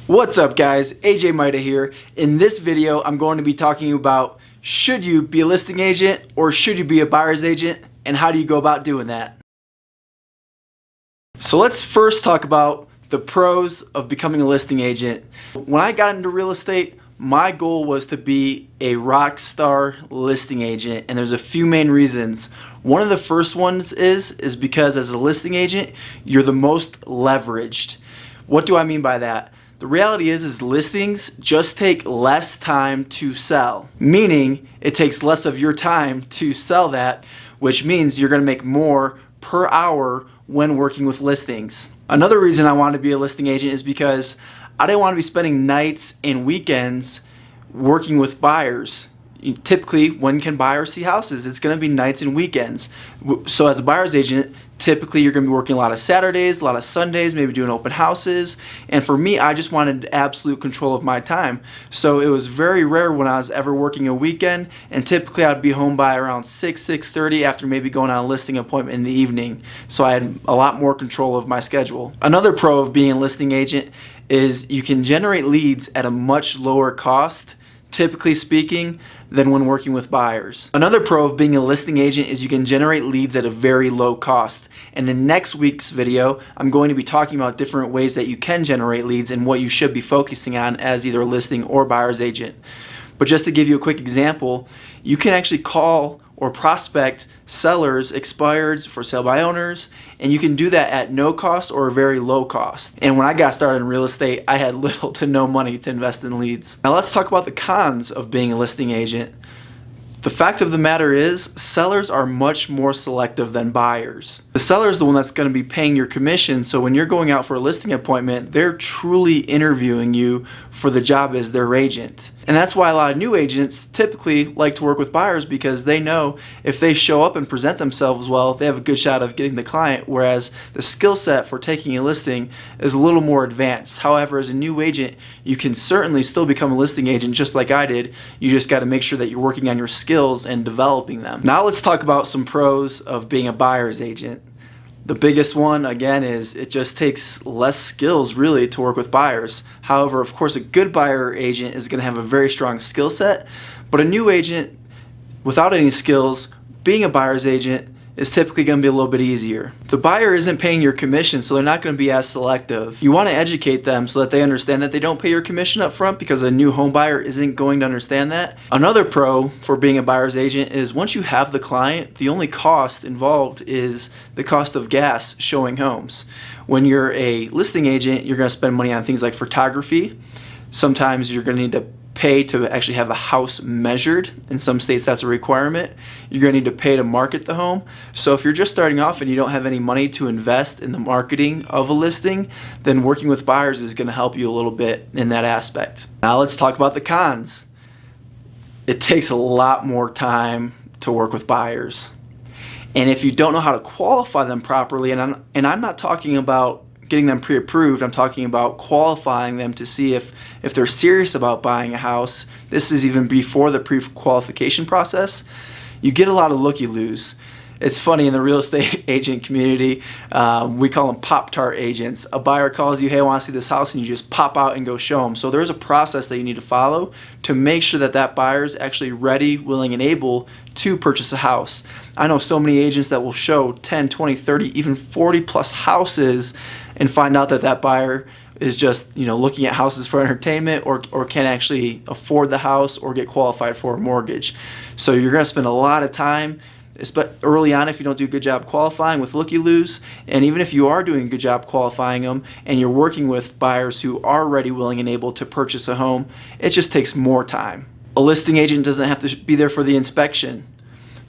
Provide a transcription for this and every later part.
What's up guys, AJ Maida here. In this video I'm going to be talking about should you be a listing agent or should you be a buyer's agent and how do you go about doing that. So let's first talk about the pros of becoming a listing agent. When I got into real estate, my goal was to be a rock star listing agent, and there's a few main reasons. One of the first ones is because as a listing agent, you're the most leveraged. What do I mean by that? The reality is listings just take less time to sell, meaning it takes less of your time to sell that, which means you're going to make more per hour when working with listings. Another reason I wanted to be a listing agent is because I didn't want to be spending nights and weekends working with buyers. Typically, when can buyers see houses? It's going to be nights and weekends. So as a buyer's agent, typically you're going to be working a lot of Saturdays, a lot of Sundays, maybe doing open houses. And for me, I just wanted absolute control of my time. So it was very rare when I was ever working a weekend, and typically I'd be home by around 6:30 after maybe going on a listing appointment in the evening. So I had a lot more control of my schedule. Another pro of being a listing agent is you can generate leads at a much lower cost, typically speaking, than when working with buyers. Another pro of being a listing agent is you can generate leads at a very low cost. And in next week's video, I'm going to be talking about different ways that you can generate leads and what you should be focusing on as either a listing or buyer's agent. But just to give you a quick example, you can actually call or prospect sellers, expireds, for sale by owners, and you can do that at no cost or a very low cost. And when I got started in real estate, I had little to no money to invest in leads. Now let's talk about the cons of being a listing agent. The fact of the matter is, sellers are much more selective than buyers. The seller is the one that's going to be paying your commission, so when you're going out for a listing appointment, they're truly interviewing you for the job as their agent. And that's why a lot of new agents typically like to work with buyers, because they know if they show up and present themselves well, they have a good shot of getting the client, whereas the skill set for taking a listing is a little more advanced. However, as a new agent, you can certainly still become a listing agent just like I did. You just got to make sure that you're working on your skills and developing them. Now let's talk about some pros of being a buyer's agent. The biggest one, again, is it just takes less skills really to work with buyers. However, of course, a good buyer agent is going to have a very strong skill set, but a new agent without any skills, being a buyer's agent is typically going to be a little bit easier. The buyer isn't paying your commission, so they're not going to be as selective. You want to educate them so that they understand that they don't pay your commission up front, because a new home buyer isn't going to understand that. Another pro for being a buyer's agent is once you have the client, the only cost involved is the cost of gas showing homes. When you're a listing agent, you're going to spend money on things like photography. Sometimes you're going to need to pay to actually have the house measured. In some states that's a requirement. You're going to need to pay to market the home. So if you're just starting off and you don't have any money to invest in the marketing of a listing, then working with buyers is going to help you a little bit in that aspect. Now let's talk about the cons. It takes a lot more time to work with buyers. And if you don't know how to qualify them properly, and I'm not talking about getting them pre-approved, I'm talking about qualifying them to see if they're serious about buying a house. This is even before the pre-qualification process. You get a lot of looky-loos. It's funny, in the real estate agent community, we call them Pop-Tart agents. A buyer calls you, hey, I want to see this house, and you just pop out and go show them. So there's a process that you need to follow to make sure that that buyer is actually ready, willing, and able to purchase a house. I know so many agents that will show 10, 20, 30, even 40 plus houses and find out that that buyer is just, looking at houses for entertainment or can't actually afford the house or get qualified for a mortgage. So you're going to spend a lot of time early on if you don't do a good job qualifying with looky-loos, and even if you are doing a good job qualifying them and you're working with buyers who are ready, willing, and able to purchase a home, it just takes more time. A listing agent doesn't have to be there for the inspection.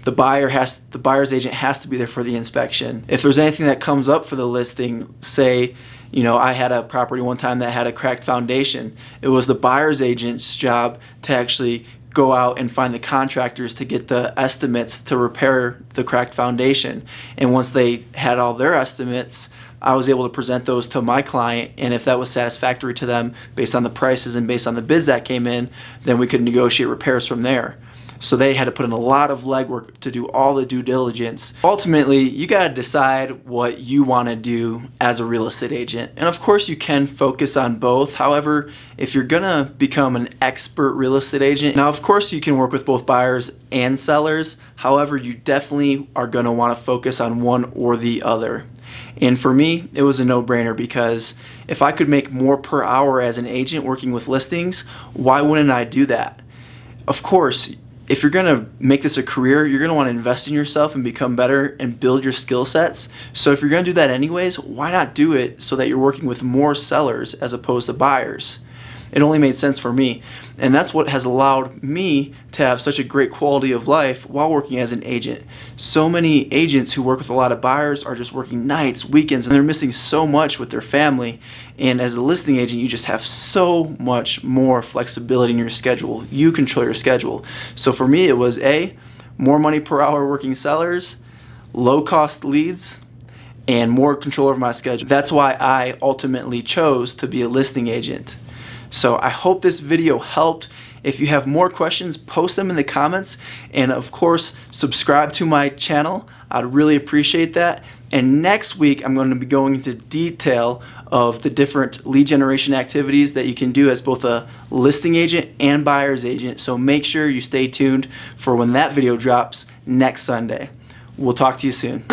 The buyer's agent has to be there for the inspection. If there's anything that comes up for the listing, say, I had a property one time that had a cracked foundation. It was the buyer's agent's job to actually go out and find the contractors to get the estimates to repair the cracked foundation. And once they had all their estimates, I was able to present those to my client, and if that was satisfactory to them based on the prices and based on the bids that came in, then we could negotiate repairs from there. So they had to put in a lot of legwork to do all the due diligence. Ultimately, you gotta decide what you wanna do as a real estate agent. And of course you can focus on both. However, if you're gonna become an expert real estate agent, now of course you can work with both buyers and sellers. However, you definitely are gonna wanna focus on one or the other. And for me, it was a no-brainer because if I could make more per hour as an agent working with listings, why wouldn't I do that? Of course, if you're gonna make this a career, you're gonna wanna invest in yourself and become better and build your skill sets. So if you're gonna do that anyways, why not do it so that you're working with more sellers as opposed to buyers? It only made sense for me. And that's what has allowed me to have such a great quality of life while working as an agent. So many agents who work with a lot of buyers are just working nights, weekends, and they're missing so much with their family. And as a listing agent, you just have so much more flexibility in your schedule. You control your schedule. So for me, it was more money per hour working sellers, low cost leads, and more control over my schedule. That's why I ultimately chose to be a listing agent. So I hope this video helped. If you have more questions, post them in the comments, and of course subscribe to my channel. I'd really appreciate that. And next week I'm going to be going into detail of the different lead generation activities that you can do as both a listing agent and buyer's agent. So make sure you stay tuned for when that video drops next Sunday. We'll talk to you soon.